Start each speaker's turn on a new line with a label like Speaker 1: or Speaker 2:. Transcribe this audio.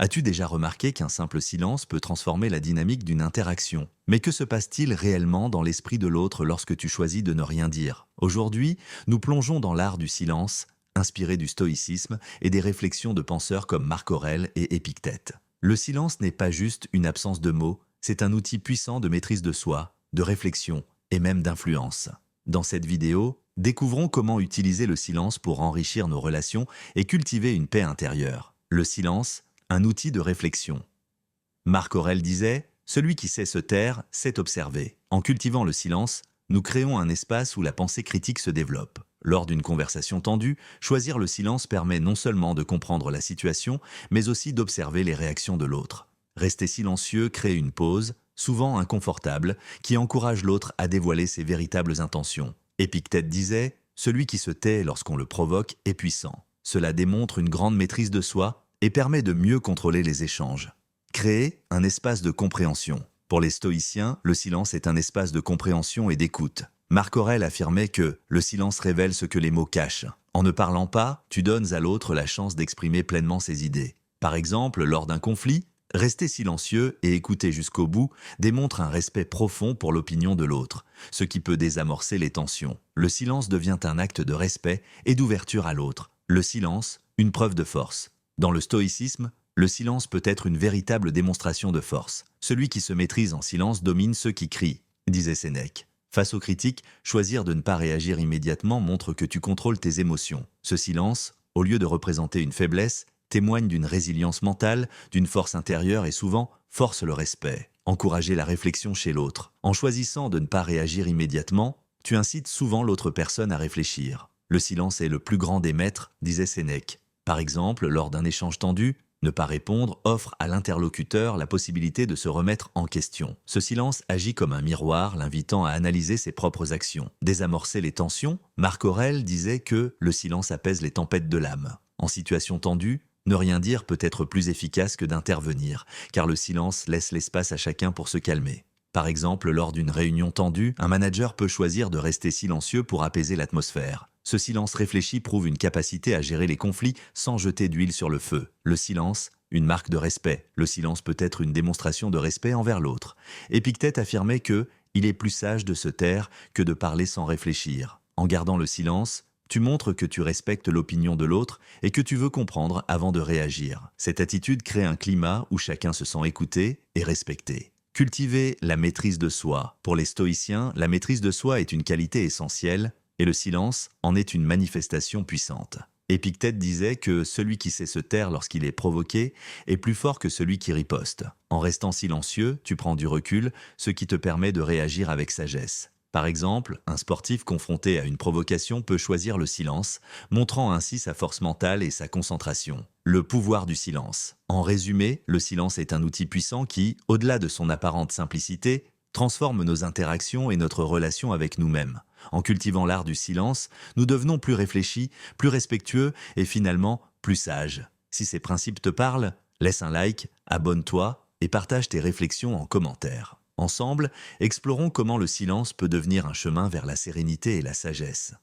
Speaker 1: As-tu déjà remarqué qu'un simple silence peut transformer la dynamique d'une interaction? Mais que se passe-t-il réellement dans l'esprit de l'autre lorsque tu choisis de ne rien dire? Aujourd'hui, nous plongeons dans l'art du silence, inspiré du stoïcisme et des réflexions de penseurs comme Marc Aurèle et Épictète. Le silence n'est pas juste une absence de mots, c'est un outil puissant de maîtrise de soi, de réflexion et même d'influence. Dans cette vidéo, découvrons comment utiliser le silence pour enrichir nos relations et cultiver une paix intérieure. Le silence, un outil de réflexion. Marc Aurèle disait: celui qui sait se taire sait observer. En cultivant le silence, nous créons un espace où la pensée critique se développe. Lors d'une conversation tendue, choisir le silence permet non seulement de comprendre la situation, mais aussi d'observer les réactions de l'autre. Rester silencieux crée une pause, souvent inconfortable, qui encourage l'autre à dévoiler ses véritables intentions. Épictète disait: celui qui se tait lorsqu'on le provoque est puissant. Cela démontre une grande maîtrise de soi et permet de mieux contrôler les échanges. Créer un espace de compréhension. Pour les stoïciens, le silence est un espace de compréhension et d'écoute. Marc Aurèle affirmait que le silence révèle ce que les mots cachent. En ne parlant pas, tu donnes à l'autre la chance d'exprimer pleinement ses idées. Par exemple, lors d'un conflit, rester silencieux et écouter jusqu'au bout démontre un respect profond pour l'opinion de l'autre, ce qui peut désamorcer les tensions. Le silence devient un acte de respect et d'ouverture à l'autre. Le silence, une preuve de force. Dans le stoïcisme, le silence peut être une véritable démonstration de force. Celui qui se maîtrise en silence domine ceux qui crient, disait Sénèque. Face aux critiques, choisir de ne pas réagir immédiatement montre que tu contrôles tes émotions. Ce silence, au lieu de représenter une faiblesse, témoigne d'une résilience mentale, d'une force intérieure et souvent force le respect. Encourager la réflexion chez l'autre. En choisissant de ne pas réagir immédiatement, tu incites souvent l'autre personne à réfléchir. Le silence est le plus grand des maîtres, disait Sénèque. Par exemple, lors d'un échange tendu, ne pas répondre offre à l'interlocuteur la possibilité de se remettre en question. Ce silence agit comme un miroir, l'invitant à analyser ses propres actions. Désamorcer les tensions, Marc Aurèle disait que le silence apaise les tempêtes de l'âme. En situation tendue, ne rien dire peut être plus efficace que d'intervenir, car le silence laisse l'espace à chacun pour se calmer. Par exemple, lors d'une réunion tendue, un manager peut choisir de rester silencieux pour apaiser l'atmosphère. Ce silence réfléchi prouve une capacité à gérer les conflits sans jeter d'huile sur le feu. Le silence, une marque de respect. Le silence peut être une démonstration de respect envers l'autre. Épictète affirmait que il est plus sage de se taire que de parler sans réfléchir. En gardant le silence, tu montres que tu respectes l'opinion de l'autre et que tu veux comprendre avant de réagir. Cette attitude crée un climat où chacun se sent écouté et respecté. Cultiver la maîtrise de soi. Pour les stoïciens, la maîtrise de soi est une qualité essentielle et le silence en est une manifestation puissante. Épictète disait que celui qui sait se taire lorsqu'il est provoqué est plus fort que celui qui riposte. En restant silencieux, tu prends du recul, ce qui te permet de réagir avec sagesse. Par exemple, un sportif confronté à une provocation peut choisir le silence, montrant ainsi sa force mentale et sa concentration. Le pouvoir du silence. En résumé, le silence est un outil puissant qui, au-delà de son apparente simplicité, transforme nos interactions et notre relation avec nous-mêmes. En cultivant l'art du silence, nous devenons plus réfléchis, plus respectueux et finalement plus sages. Si ces principes te parlent, laisse un like, abonne-toi et partage tes réflexions en commentaire. Ensemble, explorons comment le silence peut devenir un chemin vers la sérénité et la sagesse.